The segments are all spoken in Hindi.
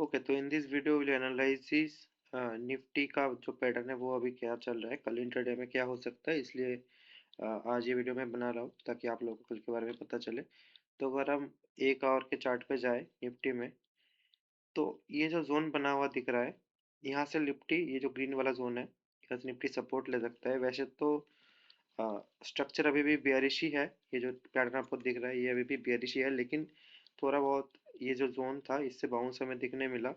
ओके, तो in this video will analysis Nifty का जो पैटर्न है वो अभी क्या चल रहा है, कल इंटरडे में क्या हो सकता है, इसलिए आज ये वीडियो मैं बना रहा हूँ ताकि आप लोगों को कल के बारे में पता चले। तो अगर हम 1 आवर के चार्ट पे जाए निफ्टी में, तो ये जो जोन बना हुआ दिख रहा है, यहाँ से निफ्टी, ये जो ग्रीन वाला जोन है, यहाँ से निफ्टी सपोर्ट ले सकता है। वैसे तो स्ट्रक्चर अभी भी बेयरिश ही है, ये जो पैटर्न आपको दिख रहा है ये अभी भी बेयरिश ही है, लेकिन थोड़ा बहुत ये जो जोन था इससे बाउंस हमें दिखने मिला।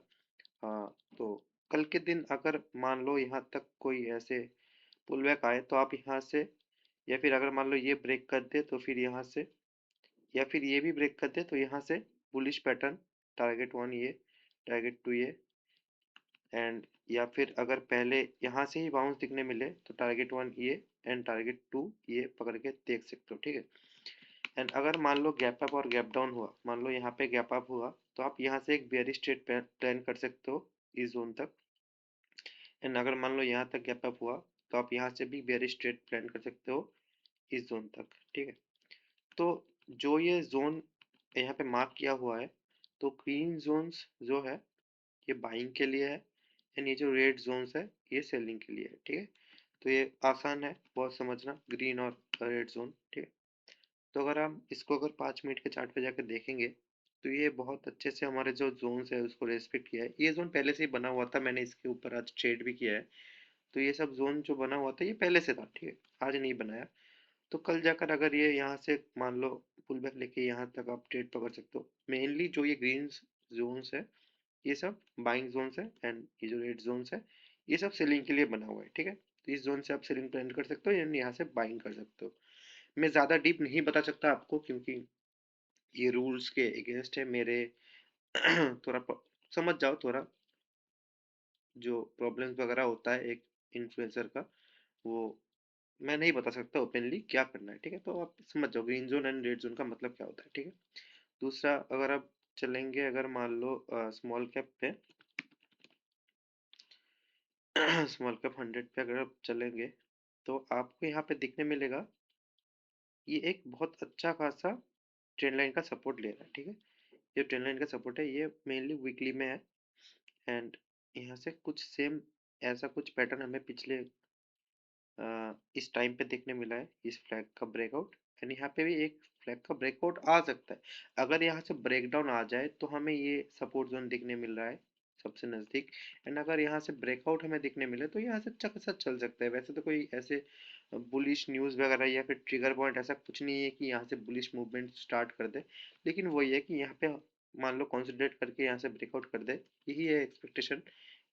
हाँ, तो कल के दिन अगर मान लो यहाँ तक कोई ऐसे पुल बैक आए तो आप यहाँ से, या फिर अगर मान लो ये ब्रेक कर दे तो फिर यहाँ से, या फिर ये भी ब्रेक कर दे तो यहाँ से बुलिश पैटर्न, टारगेट 1 ये, टारगेट 2 ये, एंड या फिर अगर पहले यहाँ से ही बाउंस दिखने मिले तो टारगेट 1 ये एंड टारगेट 2 ये पकड़ के देख सकते हो, ठीक है। एंड अगर मान लो गैप अप और गैप डाउन हुआ, मान लो यहाँ पे गैप अप हुआ, तो आप यहाँ से एक बेयरिश ट्रेड प्लान कर सकते हो इस जोन तक। एंड अगर मान लो यहाँ तक गैप अप हुआ, तो आप यहाँ से भी बेयरिश ट्रेड प्लान कर सकते हो इस जोन तक, ठीक है। तो जो ये जोन यहाँ पे मार्क किया हुआ है, तो ग्रीन जोन्स जो है ये बाइंग के लिए है, एंड ये जो रेड जोन्स है ये सेलिंग के लिए है, ठीक है। तो ये आसान है बहुत समझना, ग्रीन और रेड जोन, ठीक है। तो अगर हम इसको अगर 5 मिनट के चार्ट पे जाकर देखेंगे, तो ये बहुत अच्छे से हमारे जो जोन्स है उसको रेस्पेक्ट किया है। ये जोन पहले से ही बना हुआ था, मैंने इसके ऊपर आज ट्रेड भी किया है। तो ये सब जोन जो बना हुआ था ये पहले से था, ठीक है, आज नहीं बनाया। तो कल जाकर अगर ये यहाँ से मान लो पुल बैक लेके यहाँ तक आप ट्रेड पकड़ सकते हो। मेनली जो ये ग्रीन जोन्स है ये सब बाइंग जोन्स है, एंड ये जो रेड जोन्स है ये सब सेलिंग के लिए बना हुआ है, ठीक है। तो इस जोन से आप सेलिंग प्लान कर सकते हो, यानी यहाँ से बाइंग कर सकते हो। मैं ज़्यादा डीप नहीं बता सकता आपको, क्योंकि ये रूल्स के अगेंस्ट है मेरे। थोड़ा समझ जाओ, थोड़ा जो प्रॉब्लम्स वगैरह होता है एक इन्फ्लुएंसर का, वो मैं नहीं बता सकता ओपनली क्या करना है, ठीक है। तो आप समझ जाओ green zone and red zone का मतलब क्या होता है, ठीक है। दूसरा, अगर आप चलेंगे, अगर मान लो स्मॉल कैप पे, स्मॉल कैप 100 पे अगर आप चलेंगे, तो आपको यहाँ पे दिखने मिलेगा ये एक बहुत अच्छा खासा ट्रेंड लाइन का सपोर्ट ले रहा है, ठीक है। ये ट्रेंड लाइन का सपोर्ट है, ये मेनली वीकली में है। एंड यहाँ से कुछ सेम ऐसा कुछ पैटर्न हमें पिछले इस टाइम पे देखने मिला है, इस फ्लैग का ब्रेकआउट। एंड यहाँ पे भी एक फ्लैग का ब्रेकआउट आ सकता है। अगर यहाँ से ब्रेकडाउन आ जाए तो हमें ये सपोर्ट जोन दिखने मिल रहा है सबसे नज़दीक। एंड अगर यहाँ से ब्रेकआउट हमें दिखने मिले तो यहाँ से अच्छा खासा चल सकता है। वैसे तो कोई ऐसे बुलिश न्यूज़ वगैरह या फिर ट्रिगर पॉइंट ऐसा कुछ नहीं है कि यहाँ से बुलिश मूवमेंट स्टार्ट कर दे, लेकिन वही है कि यहाँ पे मान लो कॉन्सेंट्रेट करके यहाँ से ब्रेकआउट कर दे, यही है एक्सपेक्टेशन,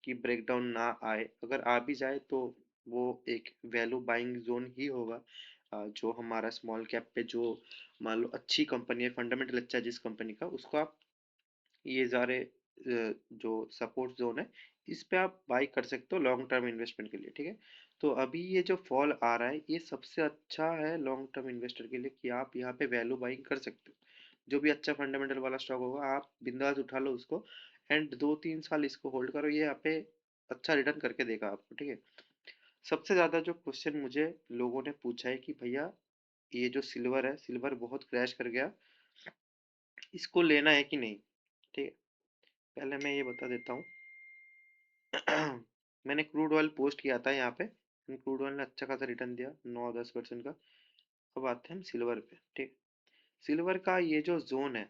कि ब्रेकडाउन ना आए। अगर आ भी जाए तो वो एक वैल्यू बाइंग जोन ही होगा। जो हमारा स्मॉल कैप पे जो मान लो अच्छी कंपनी है, फंडामेंटल अच्छा है जिस कंपनी का, उसको आप ये सारे जो सपोर्ट जोन है इस पे आप बाई कर सकते हो लॉन्ग टर्म इन्वेस्टमेंट के लिए, ठीक है। तो अभी ये जो फॉल आ रहा है ये सबसे अच्छा है लॉन्ग टर्म इन्वेस्टर के लिए, कि आप यहाँ पे वैल्यू बाइंग कर सकते हो। जो भी अच्छा फंडामेंटल वाला स्टॉक होगा आप बिंदास उठा लो उसको, एंड 2-3 साल इसको होल्ड करो, ये यहाँ पे अच्छा रिटर्न करके देगा आपको, ठीक है। सबसे ज्यादा जो क्वेश्चन मुझे लोगों ने पूछा है कि भैया ये जो सिल्वर है, सिल्वर बहुत क्रैश कर गया, इसको लेना है कि नहीं, ठीक है। पहले मैं ये बता देता हूँ। मैंने क्रूड ऑयल पोस्ट किया था यहाँ पे, क्रूड ऑयल ने अच्छा खासा रिटर्न दिया 9-10% का। अब आते हैं हम सिल्वर पे, ठीक। सिल्वर का ये जो जोन है,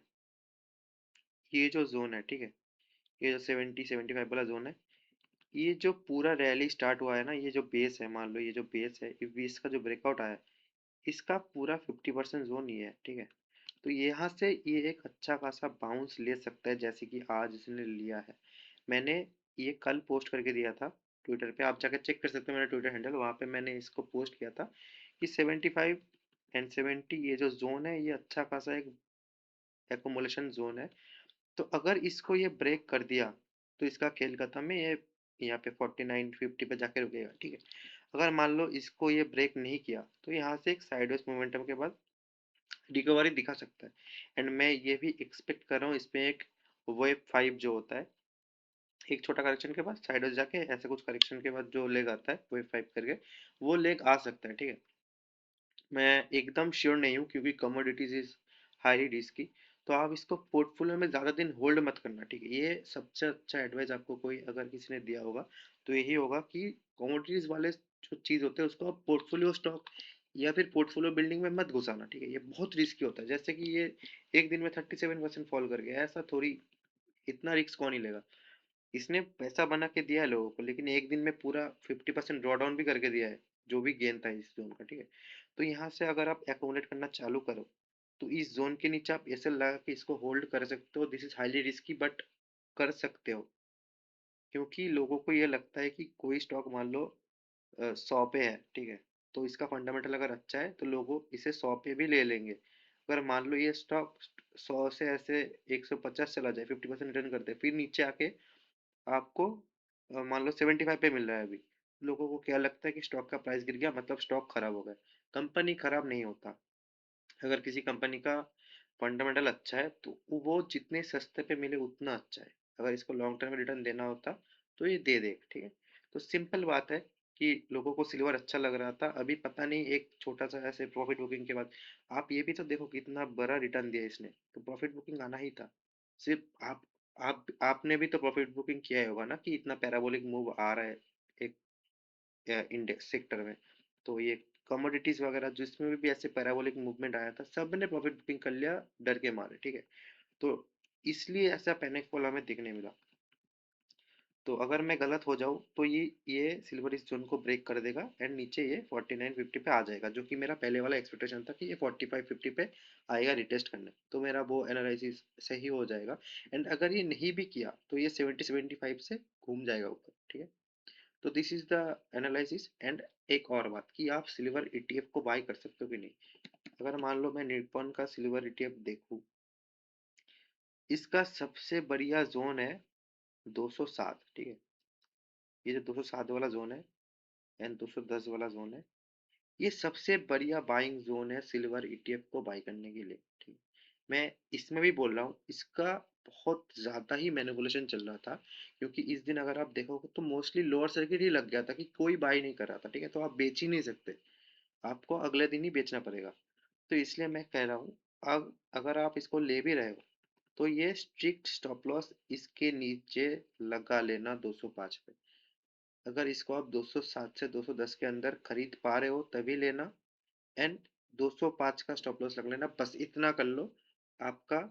ठीक है, ये जो 70-75 वाला जोन है, ये जो पूरा रैली स्टार्ट हुआ है ना, ये जो बेस है, मान लो ये जो बेस है, इस बेस का जो ब्रेकआउट आया है, इसका पूरा 50% जोन ये है, ठीक है। तो यहाँ से ये एक अच्छा खासा बाउंस ले सकता है, जैसे कि आज इसने लिया है। मैंने ये कल पोस्ट करके दिया था ट्विटर पे, आप जाकर चेक कर सकते हो मेरा ट्विटर हैंडल, वहाँ पे मैंने इसको पोस्ट किया था कि 75 एंड 70 ये जो जोन है ये अच्छा खासा एक एकोमोलेशन जोन है। तो अगर इसको ये ब्रेक कर दिया तो इसका खेल खत्म है, ये यहाँ पे 49-50 पे जाके रुकेगा, ठीक है। अगर मान लो इसको ये ब्रेक नहीं किया तो यहाँ से एक साइडवेज मोमेंटम के बाद रिकवरी दिखा सकता है। एंड मैं ये भी एक्सपेक्ट कर रहा हूँ इसमें एक वेव 5 जो होता है, एक छोटा करेक्शन के बाद साइडवेज जाके ऐसे कुछ करेक्शन के बाद जो लेग आता है वेव 5 करके, वो लेग आ सकता है, ठीक है। मैं एकदम श्योर नहीं हूँ क्योंकि कमोडिटीज इज हाईली रिस्की। तो आप इसको पोर्टफोलियो में ज़्यादा दिन होल्ड मत करना, ठीक है। ये सबसे अच्छा एडवाइस आपको कोई अगर किसी ने दिया होगा तो यही होगा कि कमोडिटीज वाले जो चीज़ होते हैं उसको आप पोर्टफोलियो स्टॉक या फिर पोर्टफोलियो बिल्डिंग में मत घुसाना, ठीक है। ये बहुत रिस्की होता है, जैसे कि ये एक दिन में 37% फॉल कर गया, ऐसा थोड़ी, इतना रिस्क कौन ही लेगा। इसने पैसा बना के दिया है लोगों को, लेकिन एक दिन में पूरा 50% ड्रॉ डाउन भी करके दिया है, जो भी गेन था इस जोन का, ठीक है। तो यहाँ से अगर आप एकोमोडेट करना चालू करो तो इस जोन के नीचे आप ऐसे लगा के इसको होल्ड कर सकते हो। This is highly risky but कर सकते हो, क्योंकि लोगों को ये लगता है कि कोई स्टॉक मान लो 100 पे है, ठीक है, तो इसका फंडामेंटल अगर अच्छा है तो लोग इसे 100 पे भी ले लेंगे। अगर मान लो ये स्टॉक 100 से ऐसे 150 चला जाए, 50% रिटर्न करते फिर नीचे आके आपको मान लो 75 पे मिल रहा है अभी, लोगों को क्या लगता है कि स्टॉक का प्राइस गिर गया मतलब स्टॉक खराब हो गया। कंपनी खराब नहीं होता। अगर किसी कंपनी का फंडामेंटल अच्छा है तो वो जितने सस्ते पे मिले उतना अच्छा है। अगर इसको लॉन्ग टर्म में रिटर्न देना होता तो ये दे देगा, ठीक है। तो सिंपल बात है कि लोगों को सिल्वर अच्छा लग रहा था, अभी पता नहीं एक छोटा सा ऐसे प्रॉफिट बुकिंग के बाद, आप ये भी तो देखो कितना बड़ा रिटर्न दिया इसने, तो प्रॉफिट बुकिंग आना ही था। सिर्फ आप आपने भी तो प्रॉफिट बुकिंग किया ही होगा ना, कि इतना पैराबोलिक मूव आ रहा है एक इंडेक्स सेक्टर में। तो ये कमोडिटीज वगैरह जिसमें भी ऐसे पैराबोलिक मूवमेंट आया था, सब ने प्रॉफिट बुकिंग कर लिया डर के मारे, ठीक है। तो इसलिए ऐसा पैनिक फॉल हमें दिखने मिला। तो अगर मैं गलत हो जाऊं तो ये सिल्वर इस जोन को ब्रेक कर देगा एंड नीचे ये 4950 पे आ जाएगा, जो कि मेरा पहले वाला एक्सपेक्टेशन था कि ये 4550 पे आएगा रिटेस्ट करने, तो मेरा वो एनालिसिस सही हो जाएगा। एंड अगर ये नहीं भी किया तो ये 70-75 से घूम जाएगा ऊपर, ठीक है। तो this is the analysis. And एक और बात कि आप सिल्वर ईटीएफ को बाय कर सकते हो कि नहीं। अगर मान लो मैं निप्पॉन का सिल्वर ईटीएफ देखूं, इसका सबसे बढ़िया जोन है 207, ठीक है। ये जो 207 वाला जोन है एंड 210 वाला जोन है, ये सबसे बढ़िया बाइंग जोन है सिल्वर ईटीएफ को बाय करने के लिए, ठीक है। मैं इसमें भी बोल रहा हूँ, इसका बहुत ज्यादा ही मैनिपुलेशन चल रहा था, क्योंकि इस दिन अगर आप देखोगे तो मोस्टली लोअर सर्किट ही लग गया था कि कोई बाय नहीं कर रहा था, ठीक है। तो आप बेच ही नहीं सकते, आपको अगले दिन ही बेचना पड़ेगा। तो इसलिए मैं कह रहा हूँ, अब अगर आप इसको ले भी रहे हो तो ये स्ट्रिक्ट स्टॉप लॉस इसके नीचे लगा लेना 205 पे। अगर इसको आप 207 से 210 के अंदर खरीद पा रहे हो तभी लेना, एंड 205 का स्टॉप लॉस लग लेना, बस इतना कर लो। आपका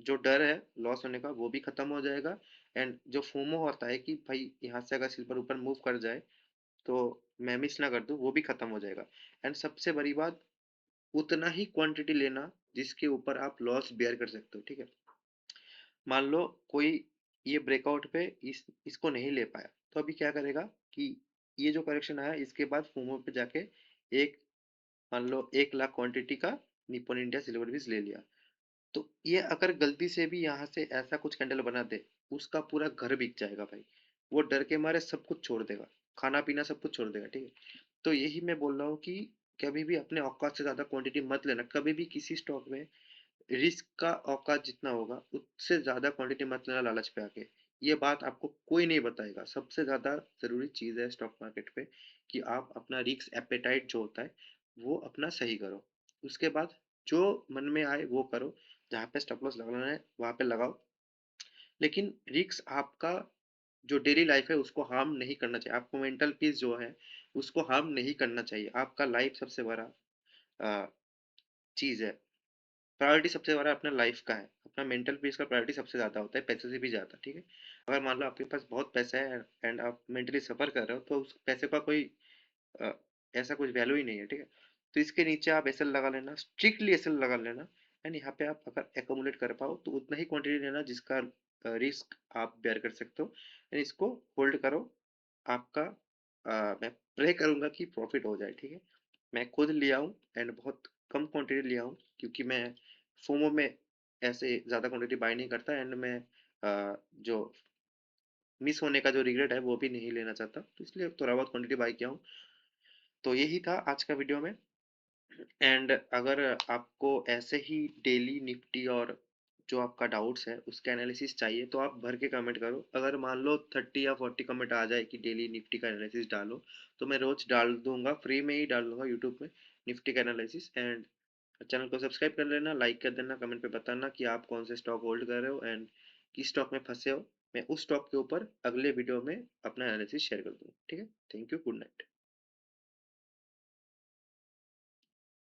जो डर है लॉस होने का वो भी खत्म हो जाएगा। एंड जो फोमो होता है कि भाई यहाँ से अगर सिल्वर ऊपर मूव कर जाए तो मैं मिस ना कर दूं, वो भी खत्म हो जाएगा। एंड सबसे बड़ी बात, उतना ही क्वांटिटी लेना जिसके ऊपर आप लॉस बेयर कर सकते हो, ठीक है। मान लो कोई ये ब्रेकआउट पे इसको नहीं ले पाया, तो अभी क्या करेगा कि ये जो करेक्शन आया इसके बाद फोमो पे जाके एक, मान लो 1 लाख क्वांटिटी का निप्पॉन इंडिया सिल्वर बीज ले लिया। तो ये अगर गलती से भी यहाँ से ऐसा कुछ कैंडल बना दे, उसका पूरा घर बिक जाएगा भाई। वो डर के मारे सब कुछ छोड़ देगा, खाना पीना सब कुछ छोड़ देगा, ठीक है। तो यही मैं बोल रहा हूँ कि कभी भी अपने औकात से ज्यादा क्वांटिटी मत लेना, कभी भी किसी स्टॉक में रिस्क का औकात जितना होगा उससे ज्यादा क्वांटिटी मत लेना लालच पे आके। ये बात आपको कोई नहीं बताएगा, सबसे ज्यादा जरूरी चीज है स्टॉक मार्केट पे कि आप अपना रिस्क एपेटाइट जो होता है वो अपना सही करो। उसके बाद जो मन में आए वो करो, जहाँ पे स्टॉप लॉस लगाना है वहां पे लगाओ, लेकिन रिस्क आपका जो डेली लाइफ है उसको हार्म नहीं करना चाहिए, आपको मेंटल पीस जो है उसको हार्म नहीं करना चाहिए। आपका लाइफ सबसे बड़ा चीज है, प्रायोरिटी सबसे बड़ा अपना लाइफ का है। अपना मेंटल पीस का प्रायोरिटी सबसे ज्यादा होता है, पैसे से भी ज्यादा, ठीक है। अगर मान लो आपके पास बहुत पैसा है एंड आप मेंटली सफर कर रहे हो तो उस पैसे का कोई अ, ऐसा कुछ वैल्यू ही नहीं है, ठीक है। तो इसके नीचे आप एसएल लगा लेना, स्ट्रिक्टली एसएल लगा लेना। एंड यहाँ पे आप अगर एकोमुलेट कर पाओ तो उतना ही क्वांटिटी लेना जिसका रिस्क आप बेयर कर सकते हो, एंड इसको होल्ड करो। आपका मैं प्रे करूंगा कि प्रॉफिट हो जाए, ठीक है। मैं खुद लिया हूँ एंड बहुत कम क्वांटिटी लिया हूँ, क्योंकि मैं फोमो में ऐसे ज़्यादा क्वांटिटी बाय नहीं करता, एंड मैं जो मिस होने का जो रिग्रेट है वो भी नहीं लेना चाहता, तो इसलिए थोड़ा बहुत क्वांटिटी बाय किया हूँ। तो यही था आज का वीडियो में। एंड अगर आपको ऐसे ही डेली निफ्टी और जो आपका डाउट्स है उसका एनालिसिस चाहिए तो आप भर के कमेंट करो। अगर मान लो 30 या 40 कमेंट आ जाए कि डेली निफ्टी का एनालिसिस डालो, तो मैं रोज डाल दूंगा, फ्री में ही डाल दूंगा यूट्यूब में निफ्टी का एनालिसिस। एंड चैनल को सब्सक्राइब कर लेना, लाइक कर देना, कमेंट पे बताना कि आप कौन से स्टॉक होल्ड कर रहे हो एंड किस स्टॉक में फंसे हो। मैं उस स्टॉक के ऊपर अगले वीडियो में अपना एनालिसिस शेयर कर दूंगा। ठीक है, थैंक यू, गुड नाइट।